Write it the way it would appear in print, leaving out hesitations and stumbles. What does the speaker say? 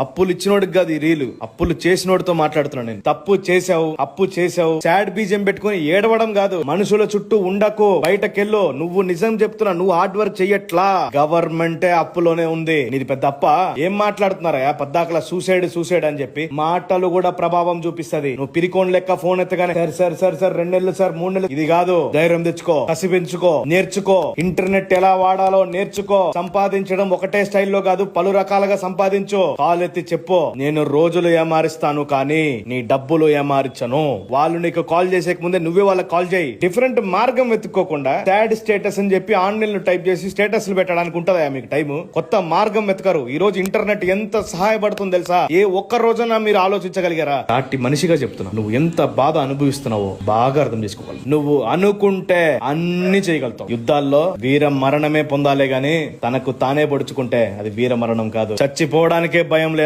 అప్పులు ఇచ్చినోడికి కాదు ఈ రీలు, అప్పులు చేసినోడితో మాట్లాడుతున్నాను నేను. తప్పు చేసావు, అప్పు చేసావు, సాడ్ బీజం పెట్టుకుని ఏడవడం కాదు. మనుషుల చుట్టూ ఉండకు, బయటకెళ్ళు. నువ్వు నిజం చెప్తున్నా, నువ్వు హార్డ్ వర్క్ చెయ్యట్లా. గవర్నమెంటే అప్పులోనే ఉంది. నీది పెద్ద అప్ప. ఏం మాట్లాడుతున్నారా పద్దాకలా సూసైడ్ అని చెప్పి? మాటలు కూడా ప్రభావం చూపిస్తది. నువ్వు పిరికోన్ లెక్క ఫోన్ ఎత్తగానే సార్ 2 నెలలు సార్ 3 నెలలు, ఇది కాదు. ధైర్యం తెచ్చుకో, కసి పెంచుకో, నేర్చుకో. ఇంటర్నెట్ ఎలా వాడాలో నేర్చుకో. సంపాదించడం ఒకటే స్టైల్లో కాదు, పలు రకాలుగా సంపాదించు. ఎత్తి చెప్పు, నేను రోజులు ఏమారిస్తాను కానీ నీ డబ్బులు ఏమారించను. వాళ్ళు నీకు కాల్ చేసే ముందే నువ్వే వాళ్ళకి కాల్ చేయి. డిఫరెంట్ మార్గం వెతుక్కోకుండా సాడ్ స్టేటస్ అని చెప్పి ఆన్లైన్ లో టైప్ చేసి స్టేటస్ పెట్టడానికి ఉంటదా మీకు టైం? కొత్త మార్గం వెతకరు. ఈ రోజు ఇంటర్నెట్ ఎంత సహాయపడుతుంది తెలుసా? ఏ ఒక్క రోజున మీరు ఆలోచించగలిగారా? నాటి మనిషిగా చెప్తున్నా, నువ్వు ఎంత బాధ అనుభవిస్తున్నావో బాగా అర్థం చేసుకోవాలి. నువ్వు అనుకుంటే అన్ని చేయగలుగుతావు. యుద్ధాల్లో వీర మరణమే పొందాలే గాని తనకు తానే పొడుచుకుంటే అది వీర మరణం కాదు. చచ్చిపోవడానికే భయం